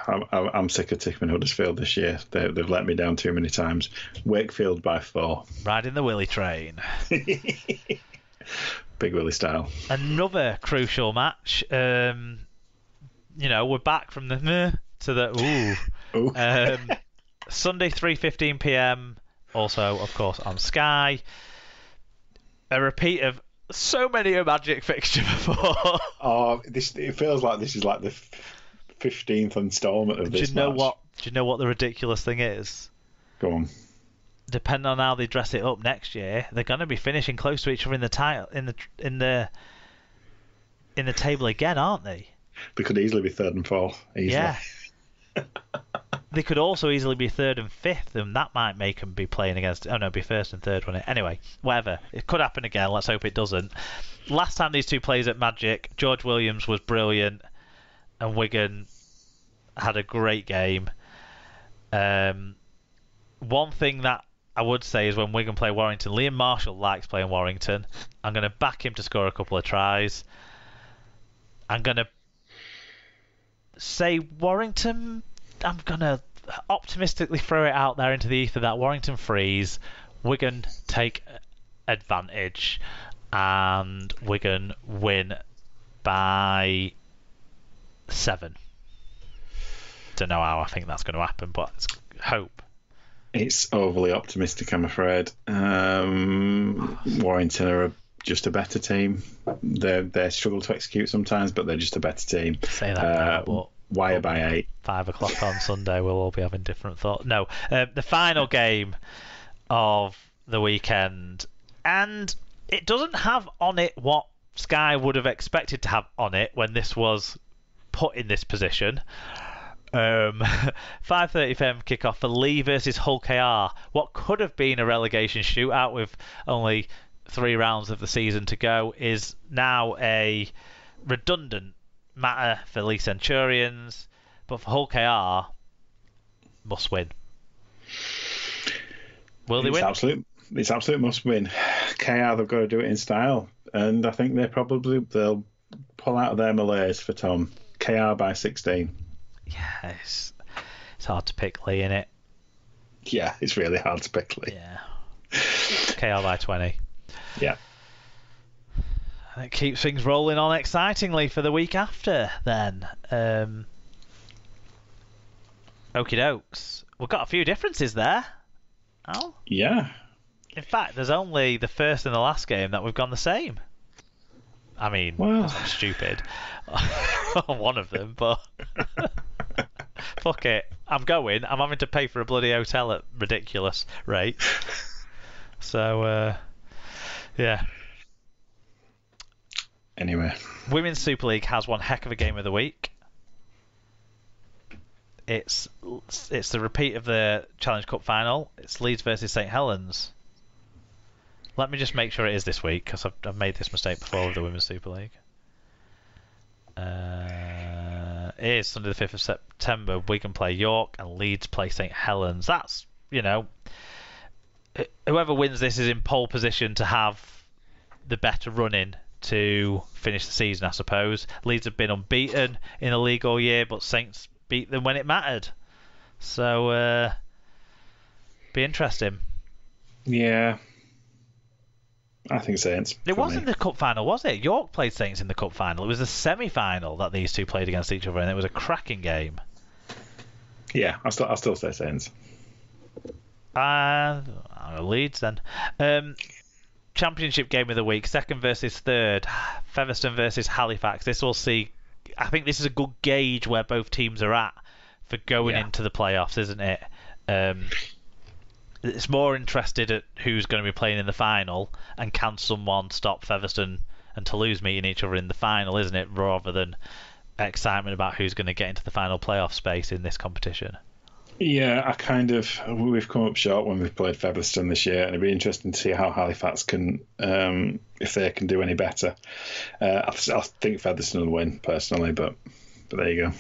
I'm sick of tipping Huddersfield this year. They've let me down too many times. Wakefield by 4. Riding the Willie train. Big Willie style. Another crucial match. We're back from the meh to the ooh. Sunday 3:15 p.m. Also, of course, on Sky. A repeat of so many a Magic fixture before. It feels like this is like the 15th instalment of this match. Do you know what the ridiculous thing is? Go on. Depending on how they dress it up next year, they're going to be finishing close to each other in the title in the table again, aren't they? They could easily be 3rd and 4th. Easily. Yeah. They could also easily be 3rd and 5th, and that might make them be playing against. Oh no, be 1st and 3rd, wouldn't it? Anyway, whatever. It could happen again. Let's hope it doesn't. Last time these two played at Magic, George Williams was brilliant, and Wigan had a great game. One thing that I would say is when Wigan play Warrington, Liam Marshall likes playing Warrington. I'm going to back him to score a couple of tries. I'm going to say Warrington. I'm going to optimistically throw it out there into the ether that Warrington freeze, Wigan take advantage, and Wigan win by 7. Don't know how I think that's going to happen, but it's hope. It's overly optimistic, I'm afraid. Warrington are just a better team. They struggle to execute sometimes, but they're just a better team. Say that now, but Wire by 8. 5 o'clock on Sunday, we'll all be having different thoughts. No, the final game of the weekend, and it doesn't have on it what Sky would have expected to have on it when this was put in this position. 5:30 p.m. kickoff for Lee versus Hull KR. What could have been a relegation shootout with only 3 rounds of the season to go is now a redundant matter for Lee Centurions, but for Hull KR, must win. Will they win? It's absolute must win. KR, they've got to do it in style, and I think they'll pull out of their malaise for Tom. KR by 16. Yeah, it's hard to pick Lee in it. Yeah, it's really hard to pick Lee. Yeah. KR by 20. Yeah. And it keeps things rolling on excitingly for the week after then. Okie dokes. We've got a few differences there. Oh? Yeah. In fact, there's only the first and the last game that we've gone the same. I mean, that's not stupid. One of them, but fuck it. I'm going. I'm having to pay for a bloody hotel at ridiculous rate. So, yeah. Anyway. Women's Super League has one heck of a game of the week. It's the repeat of the Challenge Cup final. It's Leeds versus St Helens. Let me just make sure it is this week, because I've made this mistake before with the Women's Super League. It is Sunday the 5th of September. Wigan play York and Leeds play St Helens. That's, whoever wins this is in pole position to have the better run-in to finish the season, I suppose. Leeds have been unbeaten in the league all year, but Saints beat them when it mattered. So, be interesting. Yeah. I think Saints. It wasn't the cup final, was it? York played Saints in the cup final. It was the semi-final that these two played against each other, and it was a cracking game. Yeah, I'll still say Saints. Leeds then. Championship game of the week, 2nd versus 3rd. Featherstone versus Halifax. This will see. I think this is a good gauge where both teams are at for going into the playoffs, isn't it? It's more interested at who's going to be playing in the final and can someone stop Featherstone and Toulouse meeting each other in the final, isn't it? Rather than excitement about who's going to get into the final playoff space in this competition. Yeah, we've come up short when we've played Featherstone this year, and it'd be interesting to see how Halifax can, if they can do any better. I think Featherstone will win personally, but there you go.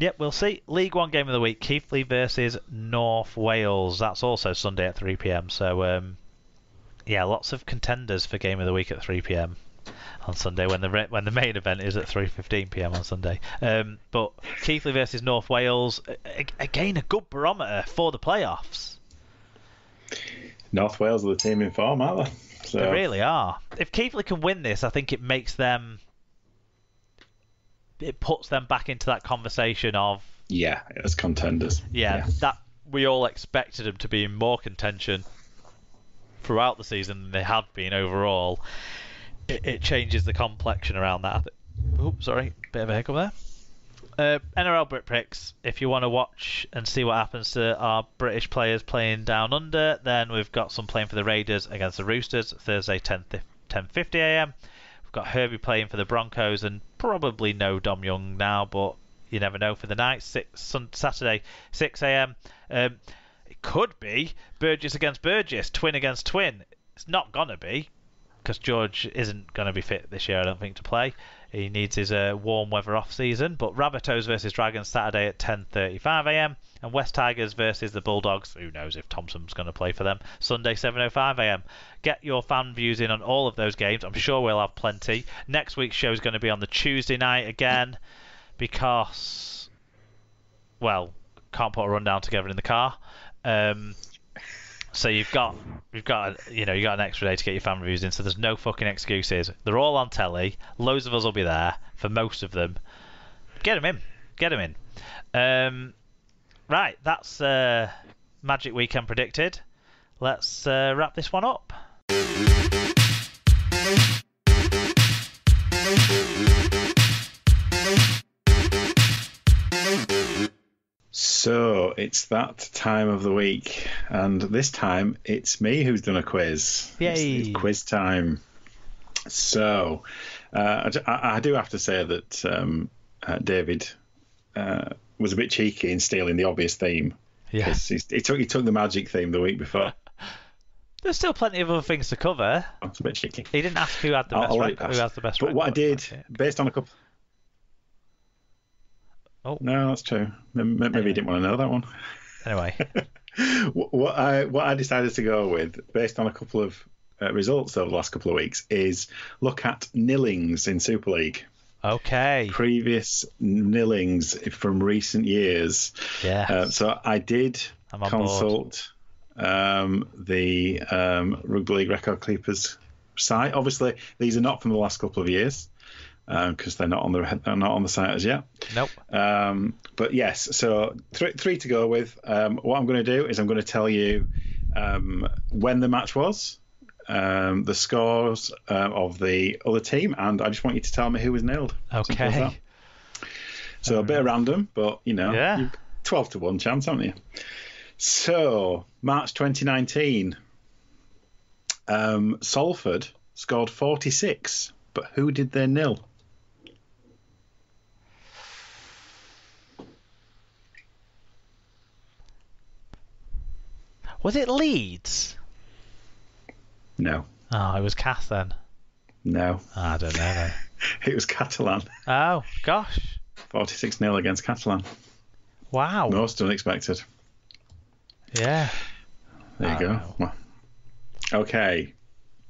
Yep, we'll see. League One game of the week, Keighley versus North Wales. That's also Sunday at 3 p.m. So, lots of contenders for game of the week at 3 p.m. on Sunday when the main event is at 3:15 p.m. on Sunday. But Keighley versus North Wales, again a good barometer for the playoffs. North Wales are the team in form, aren't they? So. They really are. If Keighley can win this, I think it makes them. It puts them back into that conversation of. Yeah, as contenders. Yeah, that we all expected them to be in more contention throughout the season than they have been overall. It changes the complexion around that. Oops, sorry, bit of a hiccup there. NRL Brit Pricks, if you want to watch and see what happens to our British players playing down under, then we've got some playing for the Raiders against the Roosters, Thursday 10:50 a.m. We've got Herbie playing for the Broncos, and probably no Dom Young now, but you never know for the night. Saturday 6 a.m. It could be Burgess against Burgess, twin against twin. It's not going to be, because George isn't going to be fit this year, I don't think, to play. He needs his warm weather off season. But Rabbitohs versus Dragons Saturday at 10:35 a.m. and West Tigers versus the Bulldogs. Who knows if Thompson's going to play for them? Sunday 7:05 a.m. Get your fan views in on all of those games. I'm sure we'll have plenty. Next week's show is going to be on the Tuesday night again because, well, can't put a rundown together in the car. So you've got an extra day to get your fan reviews in, so there's no fucking excuses. They're all on telly. Loads of us will be there for most of them. Get them in. Right, that's Magic Weekend predicted. Let's wrap this one up. So it's that time of the week, and this time it's me who's done a quiz. Yay! It's quiz time. So I do have to say that David was a bit cheeky in stealing the obvious theme. Yeah, he took the magic theme the week before. There's still plenty of other things to cover. It's a bit cheeky. He didn't ask who had the best record. Who has the best but record. What I did, based on a couple. Oh. No, that's true. Maybe you didn't want to know that one. Anyway. what I decided to go with, based on a couple of results over the last couple of weeks, is look at nillings in Super League. Okay. Previous nillings from recent years. Yeah. So I did consult the Rugby League Record Keepers site. Obviously, these are not from the last couple of years. Because they're not on the site as yet. Nope. But yes, so three to go with. What I'm going to do is I'm going to tell you when the match was, the scores of the other team, and I just want you to tell me who was nilled. Okay. So a bit of random, but yeah. 12 to 1 chance, haven't you? So March 2019, Salford scored 46, but who did they nil? Was it Leeds? No. Oh, it was Cass then. No. I don't know then. It was Catalan. Oh, gosh. 46-0 against Catalan. Wow. Most unexpected. Yeah. There you go. Well, okay.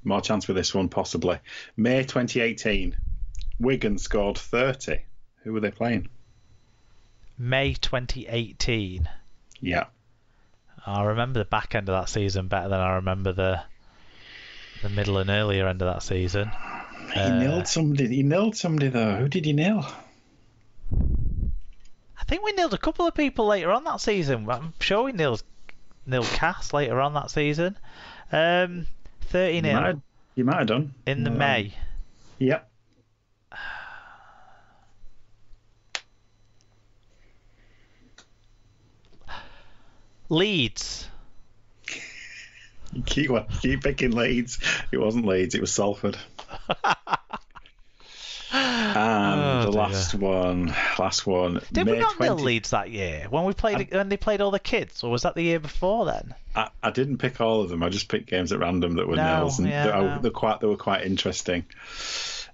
More chance with this one, possibly. May 2018. Wigan scored 30. Who were they playing? May 2018. Yeah. I remember the back end of that season better than I remember the middle and earlier end of that season. He nilled somebody though. Who did he nil? I think we nilled a couple of people later on that season. I'm sure we nilled Cass later on that season. 30-0. You might have done. In the May. Yep. Leeds. You keep picking Leeds. It wasn't Leeds, it was Salford. And the last one. Did May we not 20... nil Leeds that year when they played all the kids, or was that the year before then? I didn't pick all of them. I just picked games at random that were nils, and they were quite interesting.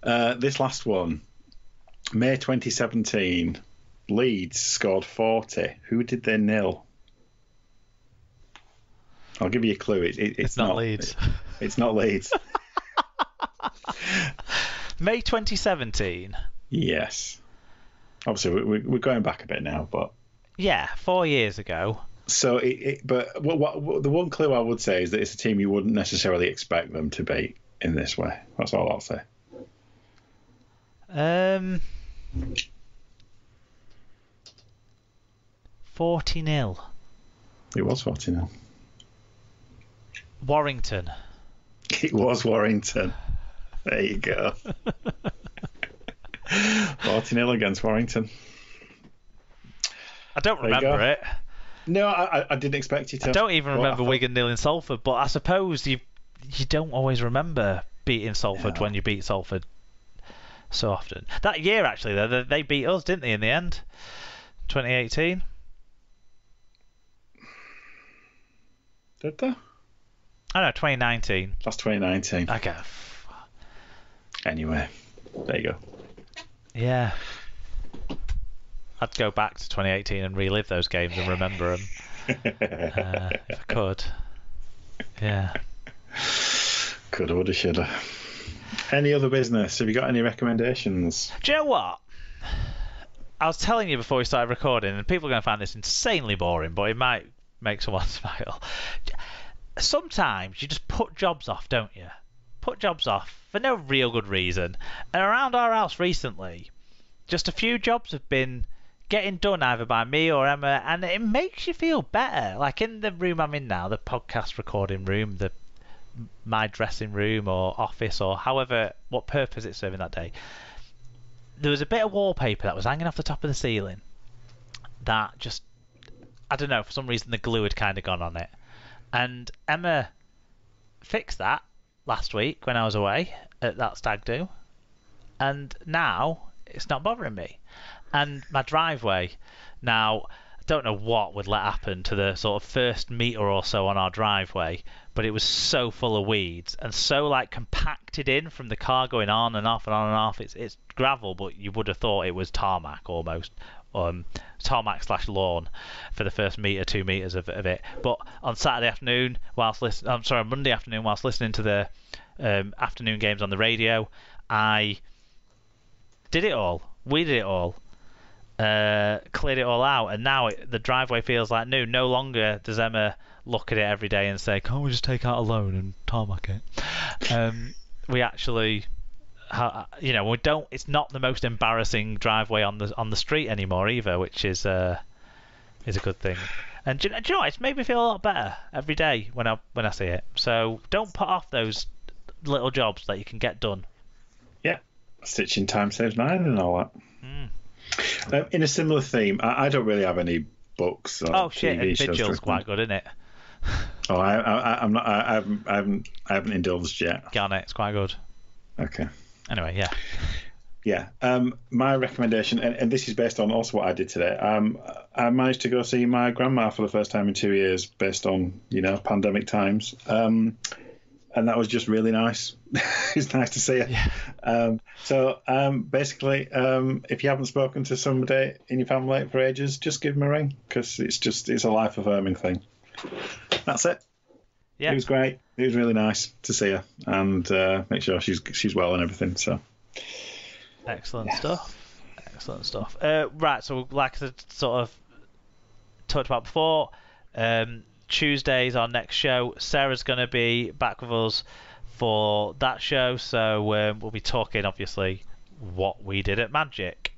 This last one, May 2017, Leeds scored 40. Who did they nil? I'll give you a clue. It's not Leeds. It's not Leeds. May 2017. Yes. Obviously, we're going back a bit now, but yeah, 4 years ago. So, but what the one clue I would say is that it's a team you wouldn't necessarily expect them to beat in this way. That's all I'll say. 40-0. It was 40-0. Warrington. It was Warrington. There you go. 40-0 against Warrington. I don't remember it. No, I didn't expect you to. I don't even remember Wigan nailing Salford, but I suppose you don't always remember beating Salford when you beat Salford so often. That year, actually, though, they beat us, didn't they, in the end? 2018? Did they? Oh, no, 2019. That's 2019. Okay. Anyway, there you go. Yeah. I'd go back to 2018 and relive those games and remember them if I could. Yeah. Coulda, woulda, shoulda. Any other business? Have you got any recommendations? Do you know what? I was telling you before we started recording, and people are going to find this insanely boring, but it might make someone smile. Sometimes you just put jobs off, don't you? Put jobs off for no real good reason. And around our house recently, just a few jobs have been getting done either by me or Emma, and it makes you feel better. Like in the room I'm in now, the podcast recording room, my dressing room or office or what purpose it's serving that day, there was a bit of wallpaper that was hanging off the top of the ceiling that just, I don't know, for some reason the glue had kind of gone on it. And Emma fixed that last week when I was away at that stag do, and now it's not bothering me. And my driveway, now, I don't know what would let happen to the sort of first metre or so on our driveway, but it was so full of weeds and so like compacted in from the car going on and off and on and off. It's gravel, but you would have thought it was tarmac almost. Tarmac/lawn for the first metre, 2 metres of it. But on Saturday afternoon, Monday afternoon, whilst listening to the afternoon games on the radio, I did it all. We did it all. Cleared it all out, and now the driveway feels like new. No longer does Emma look at it every day and say, "Can't we just take out a loan and tarmac it?" We actually, we don't. It's not the most embarrassing driveway on the street anymore either, which is a good thing. And do you know what? It's made me feel a lot better every day when I see it. So don't put off those little jobs that you can get done. Yeah, stitching time saves 9 and all that. In a similar theme, I don't really have any books or TV shows. Vigil's quite good, isn't it? Oh, I'm not. I haven't indulged yet. Get on it. It's quite good. Okay. Anyway, yeah. Yeah. My recommendation, and this is based on also what I did today. I managed to go see my grandma for the first time in 2 years, based on pandemic times. And that was just really nice. It's nice to see her. Yeah. So basically, if you haven't spoken to somebody in your family for ages, just give them a ring, because it's a life affirming thing. That's it. Yeah. It was great. It was really nice to see her and make sure she's well and everything. So excellent stuff. Excellent stuff. Right. So like I sort of talked about before, Tuesday's our next show. Sarah's going to be back with us for that show, so we'll be talking obviously what we did at Magic.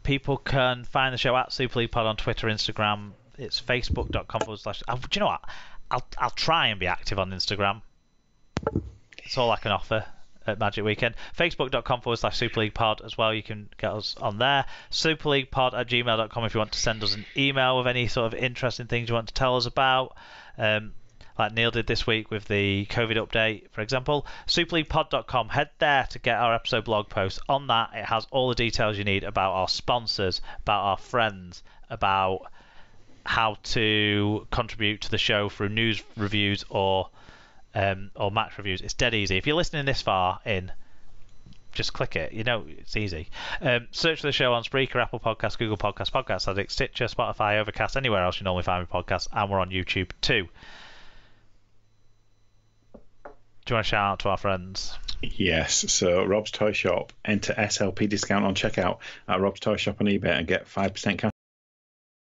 People can find the show at Super League Pod on Twitter, Instagram. It's facebook.com/. Do you know what? I'll try and be active on Instagram. It's all I can offer at Magic Weekend. Facebook.com/Super League Pod as well. You can get us on there. superleaguepod@gmail.com if you want to send us an email with any sort of interesting things you want to tell us about. Like Neil did this week with the COVID update, for example. superleaguepod.com. Head there to get our episode blog post. On that, it has all the details you need about our sponsors, about our friends, about how to contribute to the show through news reviews or match reviews. It's dead easy. If you're listening this far in, just click it. It's easy. Search for the show on Spreaker, Apple Podcasts, Google Podcasts, Podcast Addict, Stitcher, Spotify, Overcast, anywhere else you normally find me podcasts, and we're on YouTube too. Do you want to shout out to our friends? Yes, so Rob's Toy Shop, enter SLP discount on checkout at Rob's Toy Shop on eBay and get 5% cash